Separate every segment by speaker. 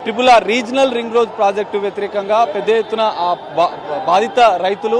Speaker 1: RRR regional ring road project వ్యతిరేకంగా పెద్ద ఎత్తున బాధిత రైతులు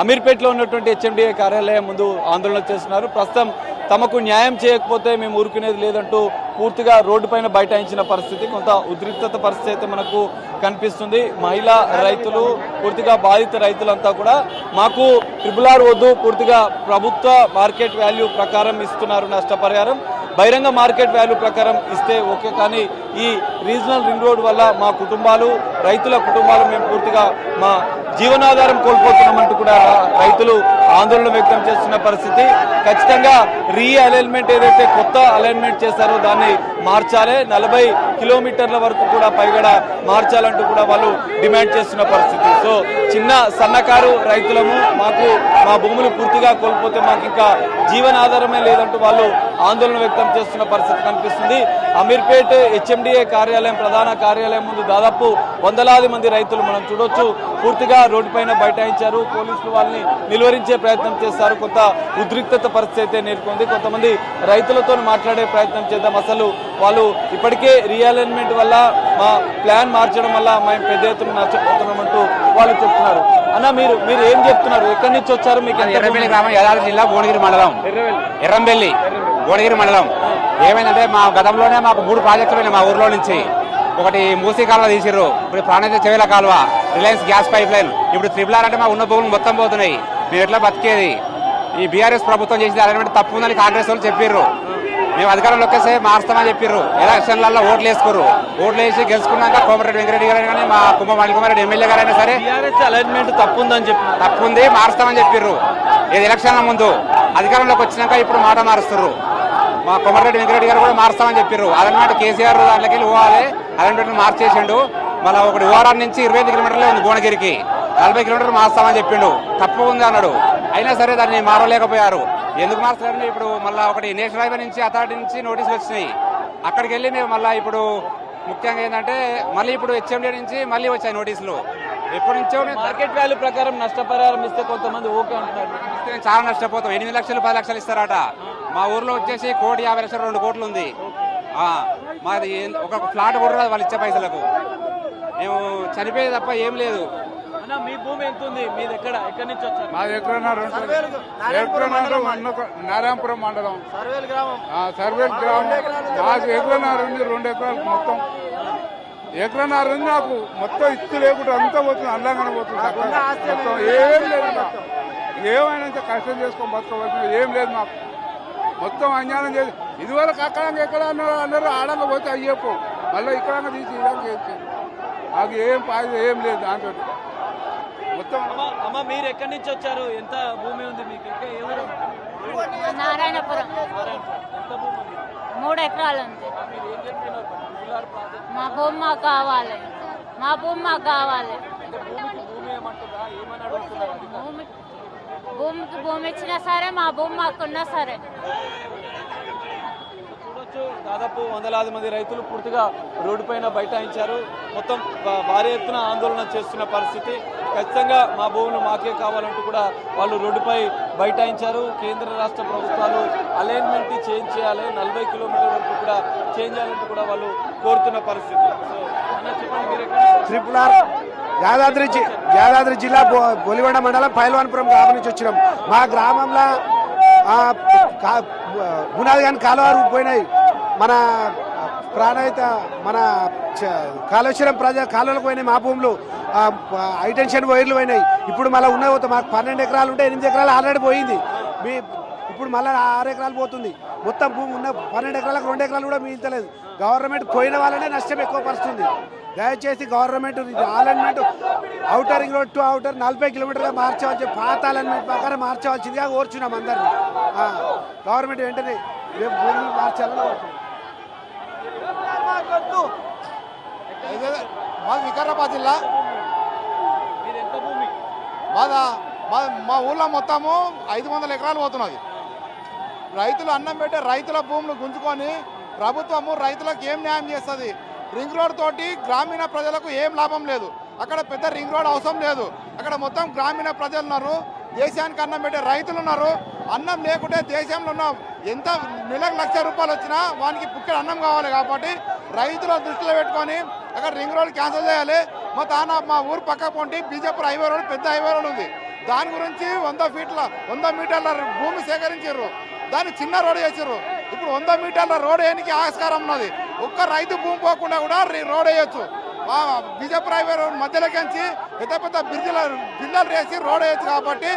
Speaker 1: అమీర్పేటలో ఉన్నటువంటి HMDA కార్యాలయం ముందు ఆందోళన చేస్తున్నారు. ప్రస్తుతం తమకు న్యాయం చేయకపోతే మేము ఊరుకునేది లేదంటూ పూర్తిగా రోడ్డుపైన బైఠాయించిన పరిస్థితి, కొంత ఉద్రిక్తత పరిస్థితి అయితే మనకు కనిపిస్తుంది. మహిళా రైతులు, పూర్తిగా బాధిత రైతులంతా కూడా మాకు RRR వద్దు, పూర్తిగా ప్రభుత్వ మార్కెట్ వాల్యూ ప్రకారం ఇస్తున్నారు నష్టపరిహారం, బహిరంగ మార్కెట్ వాల్యూ ప్రకారం ఇస్తే ఓకే, కానీ ఈ రీజనల్ రింగ్ రోడ్ వల్ల మా కుటుంబాలు, రైతుల కుటుంబాలు మేము పూర్తిగా మా జీవనాధారం కోల్పోతున్నామంటూ కూడా రైతులు ఆందోళన వ్యక్తం చేస్తున్న పరిస్థితి. ఖచ్చితంగా రీఅలైన్మెంట్ ఏదైతే కొత్త అలైన్మెంట్ చేశారో దాన్ని మార్చాలి, 40 కిలోమీటర్ల వరకు కూడా పైగడ మార్చాలంటూ కూడా వాళ్ళు డిమాండ్ చేస్తున్న పరిస్థితి. సో చిన్న సన్నకారు రైతులము, మాకు మా భూములు పూర్తిగా కోల్పోతే మాకు ఇంకా జీవనాధారమే లేదంటూ వాళ్ళు ఆందోళన వ్యక్తం చేస్తున్న పరిస్థితి కనిపిస్తుంది. అమీర్పేట్ HMDA కార్యాలయం, ప్రధాన కార్యాలయం ముందు దాదాపు వందలాది మంది రైతులు మనం చూడొచ్చు పూర్తిగా రోడ్డు పైన బైఠాయించారు. పోలీసులు వాళ్ళని నిలువరించే ప్రయత్నం చేస్తారు. కొంత ఉద్రిక్తత పరిస్థితి అయితే నేర్కొంది. కొంతమంది రైతులతో మాట్లాడే ప్రయత్నం చేద్దాం. అసలు వాళ్ళు ఇప్పటికే రీఅలైన్మెంట్ వల్ల మా ప్లాన్ మార్చడం వల్ల మేము పెద్ద ఎత్తున నష్టపోతున్నామంటూ వాళ్ళు చెప్తున్నారు. అన్న మీరు ఏం చెప్తున్నారు? ఎక్కడి నుంచి వచ్చారు? మీకు
Speaker 2: ఎర్రంబెల్లి గ్రామం, యాదాద్రి జిల్లా, భువనగిరి మండలం. ఎర్రంబెల్లి, భువనగిరి మండలం. ఏమైందంటే మా గతంలోనే మాకు 3 ప్రాజెక్టులు అయినాయి మా ఊర్లో నుంచి. ఒకటి మూసీ కాలువ తీసిర్రు, ఇప్పుడు ప్రాణాయిత చెవేల కాలువ, రిలయన్స్ గ్యాస్ పైప్ లైన్. ఇప్పుడు RRR అంటే మా ఉన్న భూములు మొత్తం పోతున్నాయి. మేము ఎట్లా బతికేది? ఈ బీఆర్ఎస్ ప్రభుత్వం చేసిన అలైన్మెంట్ తప్పు ఉందని కాంగ్రెస్ వాళ్ళు చెప్పిర్రు. మేము అధికారంలోకి వస్తే మారుస్తామని చెప్పిర్రు. ఎలక్షన్లలో ఓట్లు వేసుకోరు. ఓట్లు వేసి గెలుచుకున్నాక కోమరెడ్డి వెంకరెడ్డి గారు కానీ మా మణికుమారెడ్డి ఎమ్మెల్యే గారైనా సరే
Speaker 1: అలైన్మెంట్ తప్పు ఉందని చెప్పి
Speaker 2: తప్పుంది, మారుస్తామని చెప్పిర్రు. ఇది ఎలక్షన్ల ముందు. అధికారంలోకి వచ్చినాక ఇప్పుడు మాట మారుస్తున్నారు. మా కోమరెడ్డి వెంకరెడ్డి గారు కూడా మారుస్తామని చెప్పారు. అలైన్మెంట్ కేసీఆర్ దాంట్లోకి వెళ్ళి పోవాలి, అలైన్మెంట్ మార్చేసిండు. మళ్ళీ ఒకటి ఓఆర్ఆర్ నుంచి 25 కిలోమీటర్లే ఉంది భువనగిరికి, 40 కిలోమీటర్లు మారుస్తామని చెప్పిండు. తప్పు ఉంది అన్నాడు. అయినా సరే దాన్ని మారలేకపోయారు. ఎందుకు మార్చలేరు? ఇప్పుడు మళ్ళీ ఒకటి నేషనల్ హైవే నుంచి, అథారిటీ నుంచి నోటీసులు వచ్చినాయి. అక్కడికి వెళ్ళి మేము మళ్ళీ ఇప్పుడు ముఖ్యంగా ఏంటంటే మళ్ళీ ఇప్పుడు HMDA నుంచి మళ్ళీ వచ్చాయి నోటీసులు. ఎప్పటి నుంచో
Speaker 1: మార్కెట్ వాల్యూ ప్రకారం నష్టపరిహారం ఇస్తే కొంతమంది ఓకే అంటున్నారు.
Speaker 2: ఇస్తే చాలా నష్టపోతాం. 8 లక్షలు 10 లక్షలు ఇస్తారట. మా ఊర్లో వచ్చేసి 1,50,00,000 2 కోట్లు ఉంది. మాది ఒక ఫ్లాట్ కూడా రాదు వాళ్ళు ఇచ్చే పైసలకు. మేము చనిపోయేది తప్ప ఏం లేదు.
Speaker 1: మీ భూమి ఎంత ఉంది? మీది ఎక్కడి నుంచి వచ్చారు?
Speaker 3: మాది నారాయణపురం మండలం, సర్వేల్ గ్రామం. మాకు ఎకరన్నర ఉంది, 2 ఎకరాలు మొత్తం. ఎకరన్నర ఉంది నాకు. మొత్తం ఇత్తు లేకుండా అంతా పోతుంది, అందంగానే పోతుంది. మొత్తం ఏం లేదు. ఏమైనా కష్టం చేసుకొని బతకవలసిన ఏం లేదు మాకు. మొత్తం అన్యాయం చేసి ఇదివరకు అక్కడ ఎక్కడ అన్నారు ఆడంగా పోతే అయ్యప్పో మళ్ళీ ఇక్కడ తీసి ఇదంగా చేసి మాకు ఏం పాయిదా ఏం లేదు దాంతో మొత్తం.
Speaker 1: అమ్మ మీరు ఎక్కడి నుంచి వచ్చారు? ఎంత భూమి ఉంది మీకు?
Speaker 4: నారాయణపురం.
Speaker 1: ఎంత భూమి ఉంది?
Speaker 4: 3 ఎకరాలు ఉంది.
Speaker 1: మీరు ఏం చెప్తున్నారు?
Speaker 4: మా భూమి మాకు కావాలి, మా భూమి మాకు కావాలి.
Speaker 1: భూమి ఏమంటారా? ఏమని అడుగుతున్నారు?
Speaker 4: భూమికి భూమి ఇచ్చినా సరే, మా భూమి మాకున్నా సరే.
Speaker 1: చూడొచ్చు దాదాపు వందలాది మంది రైతులు పూర్తిగా రోడ్డు పైన బైఠాయించారు. మొత్తం భారీ ఎత్తున ఆందోళన చేస్తున్న పరిస్థితి. ఖచ్చితంగా మా భూములు మాకే కావాలంటూ కూడా వాళ్ళు రోడ్డుపై బైఠాయించారు. కేంద్ర రాష్ట్ర ప్రభుత్వాలు అలైన్మెంట్ చేంజ్ చేయాలి, 40 కిలోమీటర్ల వరకు కూడా చేంజ్ చేయాలంటూ కూడా వాళ్ళు కోరుతున్న పరిస్థితి. సో అన్న చెప్పండి, మీరు
Speaker 5: RRR యాదాద్రి జిల్లా బొలిగొండ మండలం పైల్వాన్పురం గ్రామం నుంచి వచ్చినాం. మా గ్రామంలో బునాది కానీ కాలువలు పోయినాయి. మన ప్రాణాయిత మన కాళేశ్వరం కాలువలకు పోయినాయి. మా భూములు హైటెన్షన్ వైర్లు పోయినాయి. ఇప్పుడు మళ్ళీ ఉన్నాయి. మాకు 12 ఎకరాలు ఉంటే 8 ఎకరాలు ఆల్రెడీ పోయింది. ఇప్పుడు మళ్ళీ 6 ఎకరాలు పోతుంది. మొత్తం భూమి ఉన్న 12 ఎకరాలకు 2 ఎకరాలు కూడా మిగతలేదు. గవర్నమెంట్ పోయిన వాళ్ళనే నష్టం ఎక్కువ పరుస్తుంది. దయచేసి government alignment outer ring road to outer 40 కిలోమీటర్గా మార్చవలసి, పాత అలైన్మెంట్ ప్రకారం మార్చవలసిందిగా కోరుచున్నాం అందరినీ. గవర్నమెంట్ వెంటనే రేపు భూమి మార్చాలని కోరుచున్నాం.
Speaker 3: మాది వికారాబాద్ జిల్లా. మా ఊళ్ళో మొత్తము 500 ఎకరాలు పోతున్నది. రైతులు అన్నం పెట్టే రైతుల భూములు గుంజుకొని ప్రభుత్వము రైతులకు ఏం న్యాయం చేస్తుంది? రింగ్ రోడ్ తోటి గ్రామీణ ప్రజలకు ఏం లాభం లేదు. అక్కడ పెద్ద రింగ్ రోడ్ అవసరం లేదు. అక్కడ మొత్తం గ్రామీణ ప్రజలు ఉన్నారు, దేశానికి అన్నం పెట్టే రైతులు ఉన్నారు. అన్నం లేకుంటే దేశంలో ఉన్న ఎంత నెలకు 1,00,000 రూపాయలు వచ్చినా వానికి పుక్కడి అన్నం కావాలి. కాబట్టి రైతుల దృష్టిలో పెట్టుకొని అక్కడ రింగ్ రోడ్ క్యాన్సిల్ చేయాలి. మా ఊరు పక్క పొంటి బీజేపీ హైవే రోడ్ పెద్ద హైవే రోడ్ ఉంది. దాని గురించి 100 మీటర్ల భూమి సేకరించారు. దాన్ని చిన్న రోడ్ చేసారు. ఇప్పుడు 100 మీటర్ల రోడ్ వేయడానికి ఆస్కారం ఉన్నది. ఒక్క రైతు భూమి పోకుండా కూడా రోడ్ వేయొచ్చు. బీజేపీ హైవే రోడ్ మధ్యలోకించి పెద్ద పెద్ద బిల్లలు వేసి రోడ్ వేయచ్చు. కాబట్టి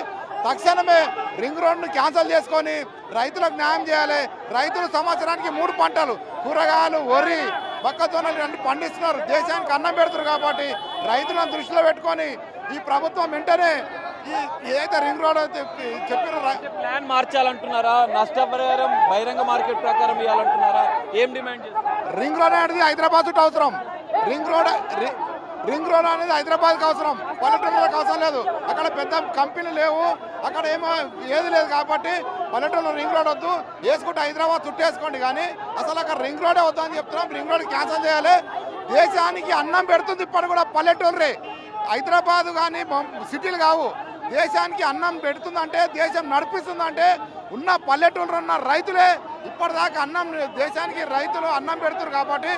Speaker 3: తక్షణమే రింగ్ రోడ్ను క్యాన్సిల్ చేసుకొని రైతులకు న్యాయం చేయాలి. రైతులు సంవత్సరానికి 3 పంటలు కూరగాయలు, వరి, మొక్కజొన్నలు అన్ని పండిస్తున్నారు. దేశానికి అన్నం పెడుతున్నారు. కాబట్టి రైతులను దృష్టిలో పెట్టుకొని ఈ ప్రభుత్వం వెంటనే ఏదైతే రింగ్ రోడ్ చెప్పిన
Speaker 1: ప్లాన్ మార్చాలంటున్నారా? నష్టపరిహారం బహిరంగ మార్కెట్ ప్రకారం ఇవ్వాలంటున్నారా? ఏం డిమాండ్ చేస్తారు?
Speaker 3: రింగ్ రోడ్ అనేది హైదరాబాద్ చుట్టూ అవసరం. రింగ్ రోడ్ అనేది హైదరాబాద్కి అవసరం, పల్లెటూళ్ళకి అవసరం లేదు. అక్కడ పెద్ద కంపెనీలు లేవు, అక్కడ ఏమో ఏది లేదు. కాబట్టి పల్లెటూళ్ళు రింగ్ రోడ్ వద్దు, వేసుకుంటే హైదరాబాద్ చుట్టేసుకోండి. కానీ అసలు అక్కడ రింగ్ రోడే వద్దు అని చెప్తున్నాం. రింగ్ రోడ్ క్యాన్సిల్ చేయాలి. దేశానికి అన్నం పెడుతుంది ఇప్పుడు కూడా పల్లెటూళ్ళే, హైదరాబాద్ కానీ సిటీలు కావు. దేశానికి అన్నం పెడుతుందంటే, దేశం నడిపిస్తుందంటే ఉన్న పల్లెటూళ్ళు ఉన్న రైతులే. ఇప్పటిదాకా దేశానికి రైతులు అన్నం పెడుతున్నారు. కాబట్టి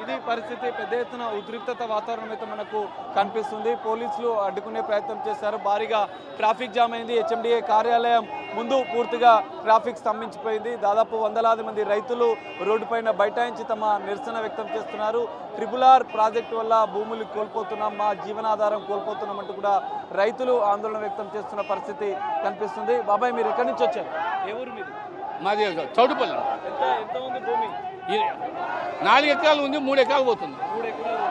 Speaker 1: ఇది పరిస్థితి. పెద్ద ఎత్తున ఉద్రిక్తత వాతావరణం అయితే మనకు కనిపిస్తుంది. పోలీసులు అడ్డుకునే ప్రయత్నం చేశారు. భారీగా ట్రాఫిక్ జామ్ అయింది. హెచ్ఎండిఏ కార్యాలయం ముందు పూర్తిగా ట్రాఫిక్ స్తంభించిపోయింది. దాదాపు వందలాది మంది రైతులు రోడ్డుపైన బైఠాయించి తమ నిరసన వ్యక్తం చేస్తున్నారు. RRR ప్రాజెక్టు వల్ల భూములు కోల్పోతున్నాం, మా జీవనాధారం కోల్పోతున్నాం అంటూ కూడా రైతులు ఆందోళన వ్యక్తం చేస్తున్న పరిస్థితి కనిపిస్తుంది. బాబాయ్, మీరు ఎక్కడి నుంచి వచ్చారు? ఏ ఊరు మీది?
Speaker 6: మాది చౌటుపల్లి.
Speaker 1: ఎంత ఉంది భూమి?
Speaker 6: 4 ఎకరాలు ఉంది, 3 ఎకరాలు పోతుంది.
Speaker 1: 3 ఎకరాలు.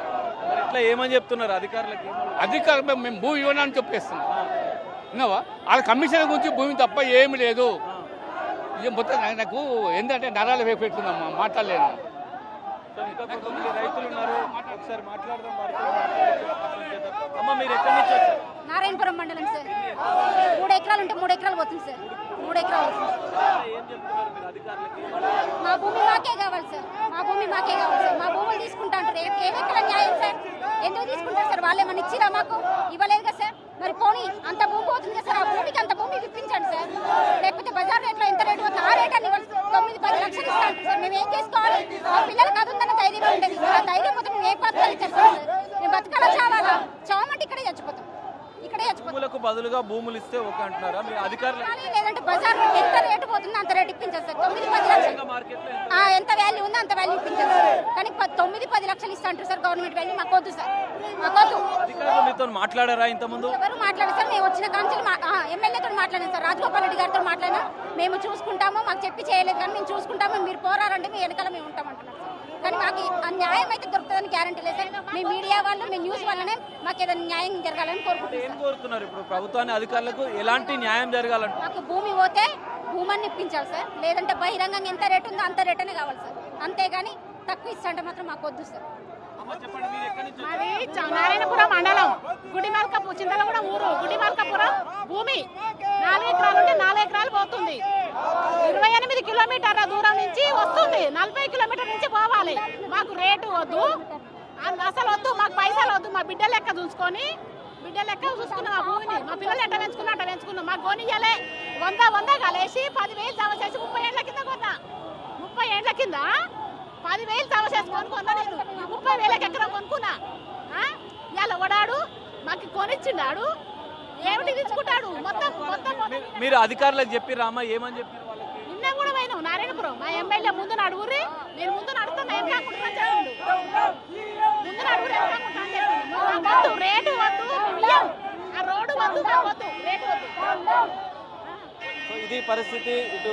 Speaker 1: మరి ఇట్లా ఏమని చెప్తున్నారు అధికారులకి?
Speaker 6: అధికారులు మేము భూమి ఇవ్వడానికి చెప్పేస్తున్నాం. విన్నావా? వాళ్ళ కమిషన్ గురించి భూమి తప్ప ఏమి లేదు. ఇది మొత్తం నాకు ఏంటంటే నరాలు పెట్టుకుందమ్మా, మాట్లాడలేను.
Speaker 1: రైతులు ఉన్నారు, ఒకసారి మాట్లాడదాం. అమ్మ, మీరు ఎక్కడి నుంచి వచ్చారు?
Speaker 7: నారాయణపురం మండలం సార్. 3 ఎకరాలు ఉంటే 3 ఎకరాలు పోతుంది సార్. 3 ఎకరాలు.
Speaker 1: ఏం చెప్తున్నారు మీరు అధికారులకి?
Speaker 7: మా భూమి మాకే కావాలి సార్. మా భూమి మాకే కావాలి సార్. మా భూములు తీసుకుంటా అంటారు. ఏమెక్కడ న్యాయం సార్? ఎందుకు తీసుకుంటారు సార్? వాళ్ళు ఏమన్నా ఇచ్చిరా? మాకు ఇవ్వలేదు కదా సార్. మరి పోనీ అంత భూమి పోతుంది కదా సార్. ఆ భూమికి అంత భూమి ఇప్పించండి సార్. లేకపోతే బజార్ రేట్లో ఎంత రేటు పోతుంది? ఆ రేట్ అని 9-10 లక్షలు ఇస్తా అంటారు సార్. మేము ఏం చేసుకోవాలి? మా పిల్లలకి అది ఉందన్న ధైర్యం ఉండేది. ఆ ధైర్యం పోతే మేము ఏ పథకాలు చేస్తాం సార్? మేము బతకాలా చావాలా? చావమంటే ఇక్కడే చచ్చిపోతాం.
Speaker 1: భూములకు బదులుగా భూములు ఇస్తే ఓకే అంటున్నారా మీ అధికారులు?
Speaker 7: లేదంటే బజార్ ఎంత రేటు పోతుందో అంత రేటు ఇప్పించాలి సార్. 9-10 లక్షలు ఎంత వాల్యూ ఉందో అంత వాల్యూ ఇప్పించాలి సార్. కానీ 9-10 లక్షలు ఇస్తా అంటారు సార్. గవర్నమెంట్ వాల్యూ మాకు వద్దు సార్, మాకు వద్దు.
Speaker 1: అధికారులు మీతో మాట్లాడారా ఇంతకుముందు?
Speaker 7: ఎవరు మాట్లాడారు సార్? మేము వచ్చిన కాంచెలు ఎమ్మెల్యేతో మాట్లాడాను సార్. రాజగోపాల్ రెడ్డి గారితో మాట్లాడినా. మేము చూసుకుంటాము, మాకు చెప్పి చేయలేదు కానీ మేము చూసుకుంటాము, మీరు పోరారంటే మీ వెనకాల మేము ఉంటామంటున్నాం సార్. కానీ మాకు న్యాయం అయితే దొరుకుతుందని గ్యారంటీ లేదు సార్. మీ మీడియా వాళ్ళు, మీ న్యూస్ వల్లనే మాకు ఏదైనా న్యాయం జరగాలని
Speaker 1: కోరుకుంటున్నారు. ఇప్పుడు ప్రభుత్వాన్ని, అధికారులకు ఎలాంటి న్యాయం జరగాలంటే?
Speaker 7: మాకు భూమి పోతే భూమాన్ని ఇప్పించాలి సార్. లేదంటే బహిరంగంగా ఎంత రేటు ఉందో అంత రేటనే కావాలి సార్. అంతేగాని తక్కువ ఇస్తా మాత్రం మాకు వద్దు సార్.
Speaker 8: మాది నారాయణపురం మండలం, గుడిమల్కాపురం, చింతలగూడ ఊరు. గుడిమల్కాపురం భూమి 4 ఎకరాలు ఉంటే 4 ఎకరాలు పోతుంది. 28 కిలోమీటర్ల దూరం నుంచి వస్తుంది. 40 కిలోమీటర్ల నుంచి పోవాలి. మాకు రేటు వద్దు, అసలు వద్దు. మాకు పైసలు వద్దు. మా బిడ్డ లెక్క చూసుకున్నాం. ఆ భూమిని మా పిల్లలు ఎట్ట పెంచుకున్నాం. మాకు కొనియ్యలే. 100 కలిసి 10,000 జమ చేసి 30 ఏళ్ల కింద కొన్నా. 30 ఏళ్ల కింద 10,000 జమ చేసుకొని కొన్నా. నేను 30,000 ఎకరం కొనుక్కున్నా. ఇలా వడాడు మాకు కొనిచ్చిండాడు. ఏమిటి తీసుకుంటాడు? మొత్తం
Speaker 1: మీరు అధికారులకు చెప్పిరామా? ఏమని చెప్పారు?
Speaker 8: నిన్న కూడా పోయినాం నారాయణపురం. మా ఎమ్మెల్యే ముందు నడుగురి, నేను ముందు నడుతున్నా, ఏం కాకుండా చెప్పిండు. ముందు నడుగురు, ఏం కాకుండా అని చెప్పిండు. రేటు వద్దు, ఆ రోడ్డు వద్దు, వద్దు, రేటు వద్దు.
Speaker 1: సో ఇది పరిస్థితి. ఇటు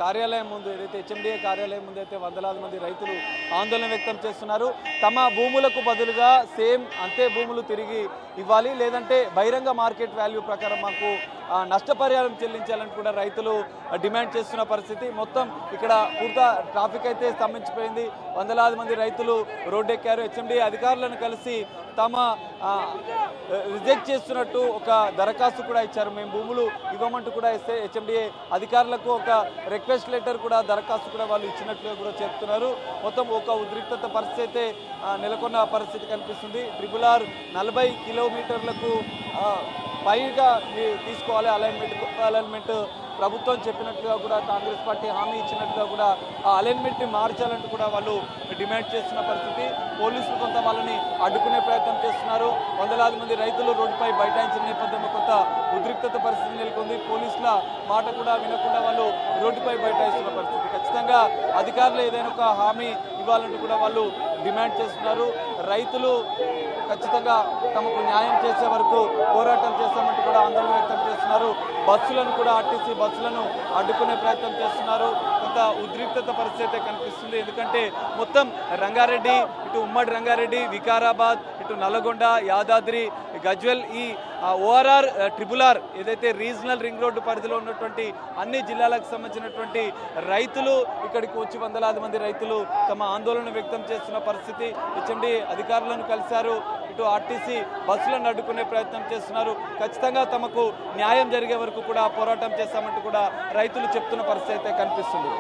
Speaker 1: కార్యాలయం ముందు, ఏదైతే హెచ్ఎండిఏ కార్యాలయం ముందు అయితే వందలాది మంది రైతులు ఆందోళన వ్యక్తం చేస్తున్నారు. తమ భూములకు బదులుగా సేమ్ అంతే భూములు తిరిగి ఇవ్వాలి, లేదంటే బహిరంగ మార్కెట్ వాల్యూ ప్రకారం మాకు నష్టపరిహారం చెల్లించాలని కూడా రైతులు డిమాండ్ చేస్తున్న పరిస్థితి. మొత్తం ఇక్కడ పూర్తి ట్రాఫిక్ అయితే స్తంభించిపోయింది. వందలాది మంది రైతులు రోడ్డెక్కారు. హెచ్ఎండిఏ అధికారులను కలిసి తమ రిజెక్ట్ చేస్తున్నట్టు ఒక దరఖాస్తు కూడా ఇచ్చారు. మేము భూములు ఇవ్వమంటూ కూడా ఇస్తే హెచ్ఎండిఏ అధికారులకు ఒక రిక్వెస్ట్ లెటర్ కూడా, దరఖాస్తు కూడా వాళ్ళు ఇచ్చినట్లుగా కూడా చెప్తున్నారు. మొత్తం ఒక ఉద్రిక్తత పరిస్థితి అయితే నెలకొన్న పరిస్థితి కనిపిస్తుంది. RRR 40 కిలోమీటర్లకు పైగా తీసుకోవాలి అలైన్మెంట్ ప్రభుత్వం చెప్పినట్టుగా కూడా కాంగ్రెస్ పార్టీ హామీ ఇచ్చినట్టుగా కూడా ఆ అలైన్మెంట్ని మార్చాలంటూ కూడా వాళ్ళు డిమాండ్ చేస్తున్న పరిస్థితి. పోలీసులు కొంత వాళ్ళని అడ్డుకునే ప్రయత్నం చేస్తున్నారు. వందలాది మంది రైతులు రోడ్డుపై బైఠాయించిన నేపథ్యంలో కొంత ఉద్రిక్తత పరిస్థితి నెలకొంది. పోలీసుల మాట కూడా వినకుండా వాళ్ళు రోడ్డుపై బైఠాయిస్తున్న పరిస్థితి. ఖచ్చితంగా అధికారులు ఏదైనా ఒక హామీ ఇవ్వాలంటూ కూడా వాళ్ళు డిమాండ్ చేస్తున్నారు. రైతులు ఖచ్చితంగా తమకు న్యాయం చేసే వరకు పోరాటం చేస్తామంటూ కూడా ఆందోళన వ్యక్తం చేస్తున్నారు. బస్సులను కూడా ఆర్టీసీ బస్సులను అడ్డుకునే ప్రయత్నం చేస్తున్నారు. కొంత ఉద్రిక్తత పరిస్థితి కనిపిస్తుంది. ఎందుకంటే మొత్తం రంగారెడ్డి, ఇటు ఉమ్మడి రంగారెడ్డి, వికారాబాద్, ఇటు నల్లగొండ, యాదాద్రి, గజ్వెల్, ఈ ORR, RRR ఏదైతే రీజనల్ రింగ్ రోడ్డు పరిధిలో ఉన్నటువంటి అన్ని జిల్లాలకు సంబంధించినటువంటి రైతులు ఇక్కడికి వచ్చి వందలాది మంది రైతులు తమ ఆందోళన వ్యక్తం చేస్తున్న పరిస్థితి. HMD అధికారులను కలిశారు. ఇటు ఆర్టీసీ బస్సులను అడ్డుకునే ప్రయత్నం చేస్తున్నారు. ఖచ్చితంగా తమకు న్యాయం జరిగే వరకు కూడా పోరాటం చేస్తామంటూ కూడా రైతులు చెప్తున్న పరిస్థితి అయితే కనిపిస్తుంది.